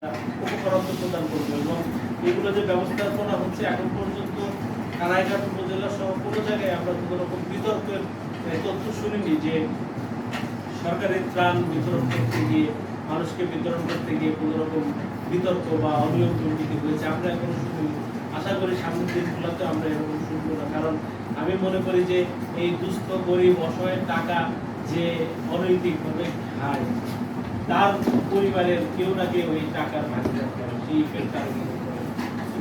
উপকরণ প্রদান করবে এবং এগুলো যে ব্যবস্থাপনা হচ্ছে এখন পর্যন্ত কানাইঘাট উপজেলা সহ কোনো জায়গায় আমরা কোনো রকম বিতর্কের তথ্য শুনিনি যে সরকারি ত্রাণ বিতরণ করতে গিয়ে মানুষকে বিতরণ করতে গিয়ে কোনো রকম বিতর্ক বা অনিয়ম দুর্নীতি হয়েছে আমরা এখনো শুনিনি। আশা করি সামনের দিনগুলোতে আমরা এরকম শুনবো না, কারণ আমি মনে করি যে এই দুস্থ গরিব অসহায় টাকা যে অনৈতিকভাবে খায় তার পরিবারের কেউ না কেউ এই টাকার ভাগিদার করে, সেই ইফেক্ট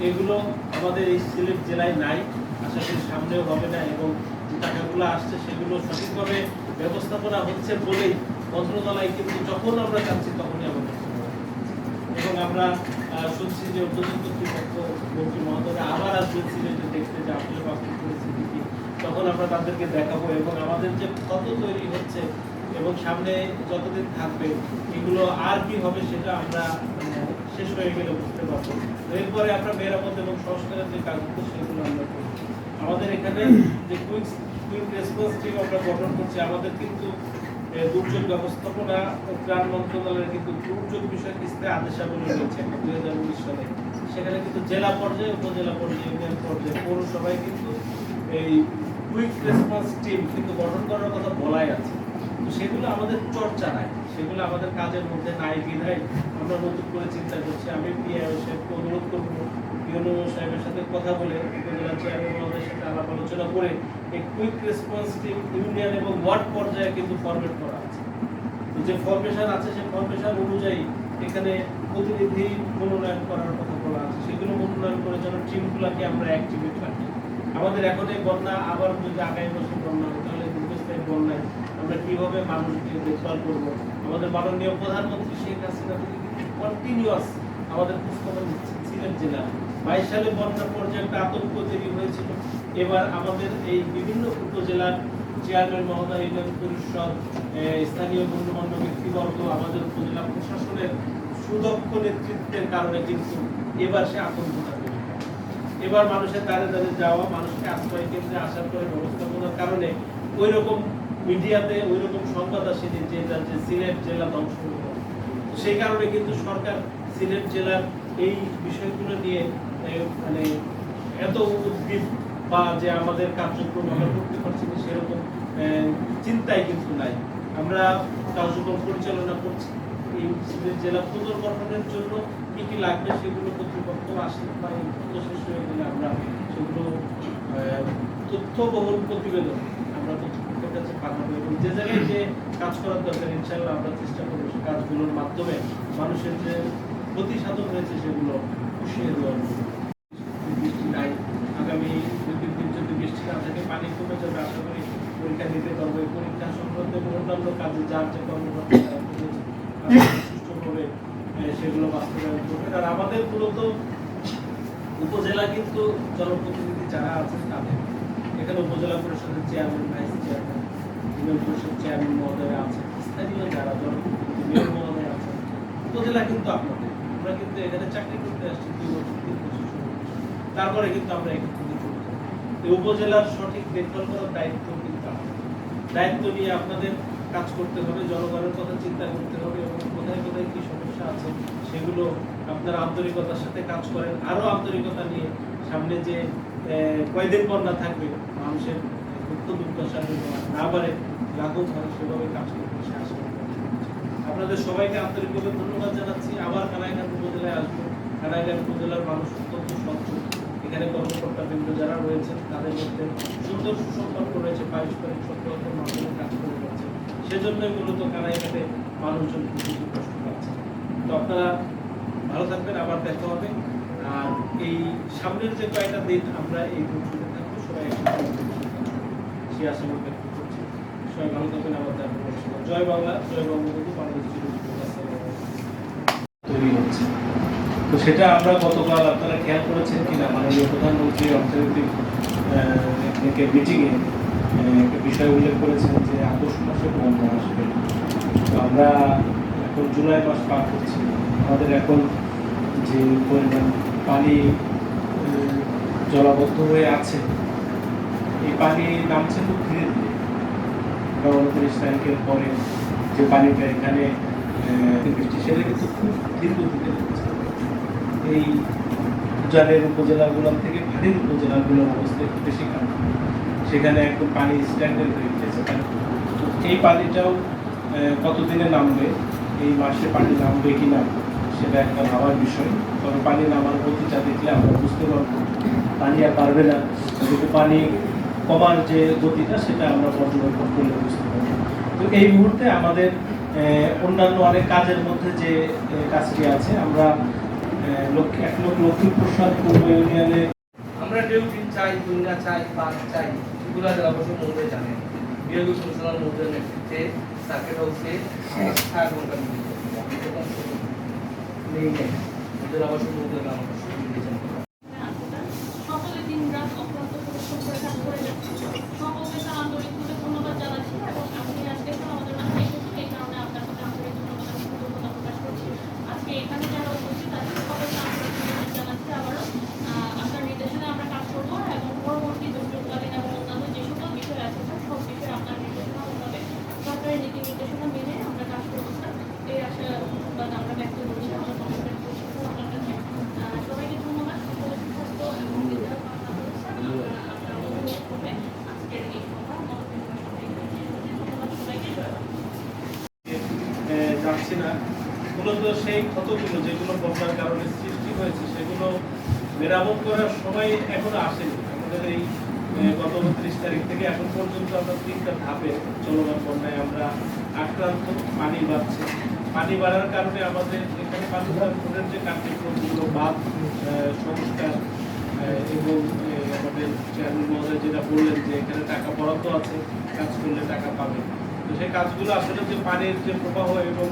এগুলো আমাদের এই সিলেট জেলায় নাই, আশা করি সামনেও হবে না। এবং যে টাকাগুলো আসছে সেগুলো সঠিকভাবে ব্যবস্থাপনা হচ্ছে বলেই মন্ত্রণালয় কিন্তু যখন আমরা চাচ্ছি তখনই আমাদের এবং আমরা শুনছি যে উদ্বোধন কর্তৃপক্ষ মন্ত্রী মহোদয় আবার আসবেন সিলেটে দেখতে যে আসলে বাস্তব পরিস্থিতি কি, তখন আমরা তাদেরকে দেখাবো এবং আমাদের যে ক্ষত তৈরি হচ্ছে এবং সামনে যতদিন থাকবে এগুলো আর কি হবে সেটা আমরা শেষ হয়ে গেলে বুঝতে পারবো। এরপরে আমরা মেরামত এবং সংস্কারের যে কাজগুলো সেগুলো আমরা করব। আমাদের এখানে যে কুইক রেসপন্স টিম আমরা গঠন করছি, আমাদের কিন্তু দুর্যোগ ব্যবস্থাপনা ও ত্রাণ মন্ত্রণালয়ের কিন্তু দুর্যোগ বিষয়ক ইস্তাহার আদেশাবলী রয়েছে 2019 সালে। সেখানে কিন্তু জেলা পর্যায়ে, উপজেলা পর্যায়ে, ইউনিয়ন পর্যায়ে, পৌরসভায় কিন্তু এই কুইক রেসপন্স টিম কিন্তু গঠন করার কথা বলাই আছে। তো সেগুলো আমাদের চর্চা নাই, সেগুলো আমাদের কাজের মধ্যে নাই বিধায় আমরা নতুন করে চিন্তা করছি। আমি পিআইও সাহেবকে অনুরোধ করবো ইউনো সাহেবের সাথে কথা বলে উপজেলা চেয়ারম্যান মহোদয়ের সাথে আলাপ আলোচনা করে এই কুইক রেসপন্স টিম ইউনিয়ন এবং ওয়ার্ড পর্যায়ে কিন্তু ফরমেট করা আছে। তো যে ফরমেশন আছে সেই ফরমেশন অনুযায়ী এখানে প্রতিনিধি মনোনয়ন করার কথা বলা আছে, সেগুলো মনোনয়ন করে যেন টিমগুলোকে আমরা অ্যাক্টিভেট রাখি। আমাদের এখন এই বন্যা আবার যদি আগামী বছর বন্যা হয় তাহলে দীর্ঘস্থায়ী বন্যায় আমরা কিভাবে মানুষকে দেখভাল করবো। আমাদের মাননীয় প্রধানমন্ত্রী শেখ হাসিনা কন্টিনিউয়াস আমাদের খোঁজখবর নিচ্ছেন সিলেট জেলা। 22 সালে বন্যার পর্যায়ে একটা আতঙ্ক তৈরি হয়েছিল। এবার আমাদের এই বিভিন্ন উপজেলার চেয়ারম্যান মহোদয়, ইউনিয়ন পরিষদ, স্থানীয় গণ্যমান্য ব্যক্তিবর্গ, আমাদের উপজেলা প্রশাসনের সুদক্ষ নেতৃত্বের কারণে কিন্তু এবার সে আতঙ্কটা তৈরি হয়। এবার মানুষের দ্বারে দ্বারে যাওয়া, মানুষকে আশ্রয় কেন্দ্রে আসার পরে ব্যবস্থাপনার কারণে ওই রকম মিডিয়াতে ওই রকম সংবাদ আসেনি যে সিলেট জেলা ধ্বংস হয়ে গেল। সেই কারণে কিন্তু সরকার সিলেট জেলার এই বিষয়গুলো নিয়ে মানে এত উদ্ভিদ বা যে আমাদের কার্যক্রম আমরা করতে পারছি না সেরকম চিন্তাই কিন্তু নাই। আমরা কার্যক্রম পরিচালনা করছি। এই সিলেট জেলা পুনর্গঠনের জন্য কি কি লাগবে সেগুলো কর্তৃপক্ষ আসলে বা শেষ হয়ে গেলে আমরা সেগুলো তথ্যবহুল প্রতিবেদন আমরা কর্তৃপক্ষের কাছে পাঠাবো এবং যে জায়গায় যে কাজ করার দরকার ইনশাআল্লাহ আমরা চেষ্টা করবো সেই কাজগুলোর মাধ্যমে মানুষের যে ক্ষতি সাধন হয়েছে সেগুলো পুষিয়ে দেওয়ার। বৃষ্টি নাই, আগামী 2-3 দিন যদি বৃষ্টি না থাকে পানি কমে যাবে, আশা করি পরীক্ষা দিতে পারবো। এই পরীক্ষা সংক্রান্ত এবং অন্যান্য কাজে যার যে কর্মকর্তা সুষ্ঠুভাবে সেগুলো বাস্তবায়ন করবেন। আর আমাদের মূলত উপজেলা কিন্তু জনপ্রতিনিধি যারা আছেন তাদের এখানে উপজেলা পরিষদের চেয়ারম্যান, ভাইস চেয়ারম্যান, ইউনিয়ন পরিষদ চেয়ারম্যান মহোদয় আছেন, স্থানীয় যারা জনপ্রতিনিধি মেয়র মহোদয় আছেন। উপজেলা কিন্তু আপনাদের, আমরা কিন্তু এখানে চাকরি করতে আসছি 2 বছর 3 বছর, তারপরে কিন্তু আমরা এখানে এই উপজেলার সঠিক দেখভাল করার দায়িত্ব কিন্তু দায়িত্ব নিয়ে আপনাদের কাজ করতে হবে, জনগণের কথা চিন্তা করতে হবে এবং কোথায় কোথায় কি সমস্যা আছে সেগুলো আপনারা আন্তরিকতার সাথে কাজ করেন। আরো আন্তরিকতা নিয়ে সামনে যে কয়দিন বন্যা থাকবে মানুষের দুঃখ দুর্দশা না পারে লাঘব হয় সেভাবে কাজ করতে সে আশা আপনাদের সবাইকে আন্তরিকভাবে ধন্যবাদ জানাচ্ছি। আবার কানাইঘাট উপজেলায় আসবো। কানাইঘাট উপজেলার মানুষ অত্যন্ত স্বচ্ছ, এখানে কর্মকর্তা বৃন্দ যারা রয়েছেন তাদের মধ্যে সুন্দর সুসম্পর্ক রয়েছে, পারস্পরিক সক্রিয়তার মাধ্যমে কাজ করে যাচ্ছে। সেজন্যই মূলত কানাইঘাটে মানুষজন খুবই কষ্ট পাচ্ছে। তো আপনারা ভালো থাকবেন, আবার দেখা হবে। আর এই সামনের যে কয়েকটা দিন আমরা এই দুর্যোগে থাকবো, সবাই একসাথে সে আশা ব্যক্ত করছি। সবাই ভালো থাকবেন, আবার দেখা হবে। জয় বাংলা, জয় বঙ্গবন্ধু, বাংলাদেশ তৈরি হচ্ছে। তো সেটা আমরা গতকাল আপনারা খেয়াল করেছেন কিনা, মাননীয় প্রধানমন্ত্রী অর্থনৈতিক মিটিংয়ে একটা বিষয় উল্লেখ করেছেন যে আগস্ট মাসে বন্যা আসবে। তো আমরা এখন জুলাই মাস পার করছি, আমাদের এখন যে পরিমাণ পানি জলাবদ্ধ হয়ে আছে, এই পানি নামছে খুব ধীরে ধীরে। 29 তারিখের পরে যে পানিটা এখানে বৃষ্টি সেটা কিন্তু খুব ধীরে ধীরে এই উজানের উপজেলাগুলো থেকে ভারীর উপজেলাগুলোর অবস্থা একটু বেশি খারাপ। সেখানে একদম পানি স্ট্যান্ডার্ড হয়ে গেছে। এই পানিটাও কতদিনে নামবে, এই মাসে পানি নামবে কি না সেটা একটা ভাবার বিষয়। তবে পানি নামার গতিটা দেখলে আমরা বুঝতে পারবো পানি আর পারবে না, কিন্তু পানি কমার যে গতিটা সেটা আমরা পর্যবেক্ষণ করলে বুঝতে পারবো। তো এই মুহূর্তে আমাদের অন্যান্য অনেক কাজের মধ্যে যে কাজটি আছে, আমরা লক্ষ্মীপুর সাত পূর্ব ইউনিয়নে আমরা ডিউটিন চাই, দুনিয়া চাই, পাঁচ চাই, এগুলো অবশ্য মধ্যে জানেন। বিয়োগী সঞ্চালন মধ্যে নেতৃত্বে সার্কিট হাউসে 6 ঘন্টা ওদের অবশ্য মধ্যে আমাদের সকলে দিন রাত অক্লান্ত পরিশ্রম করে কাজ করে যাচ্ছে। সকলকে তার আন্তরিকভাবে ধন্যবাদ জানাচ্ছি এবং আপনি আজকে আমাদের মাঝে এসেছেন, এই কারণে আপনার কাছে আন্তরিক ধন্যবাদ এবং কৃতজ্ঞতা প্রকাশ করছি। আজকে এখানে যারা উপস্থিত আছে সকলকে আন্তরিক ধন্যবাদ জানাচ্ছি। আবারও আপনার নির্দেশনে আমরা কাজ করবো এবং পরবর্তী দুর্যোগকালীন এবং অন্যান্য যে সকল বিষয় আছে সব বিষয়ে আপনার নির্দেশনা মোতাবেক সরকারের নীতি নির্দেশনা মেনে আমরা কাজ করবো স্যার। এই আশাবাদ আমরা ব্যক্ত করছি। আমরা কমিটমেন্ট করছি স্যার আপনার কাছে। সবাইকে ধন্যবাদ। সকলের সুস্বাস্থ্য এবং বিদ্যার কামনা করি স্যার। আপনারা অনুভব করবে আজকের এই সভা ধন্যবাদ সবাইকে। যাচ্ছি না, মূলত সেই ক্ষতগুলো যেগুলো বন্যার কারণে সৃষ্টি হয়েছে সেগুলো মেরামত করার সময় এখনো আসেনি। আমাদের এই গত 29 তারিখ থেকে এখন পর্যন্ত আমরা 3টা ধাপে চলমান বন্যায় আমরা আক্রান্ত। পানি বাড়ছে, পানি বাড়ার কারণে আমাদের এখানে পানির যে কার্যক্রমগুলো বাঁধ সংস্কার এবং আমাদের চেয়ারম্যান মহোদয় যেটা বললেন যে এখানে টাকা বরাদ্দ আছে, কাজ করলে টাকা পাবে। তো সেই কাজগুলো আসলে যে পানির যে প্রবাহ এবং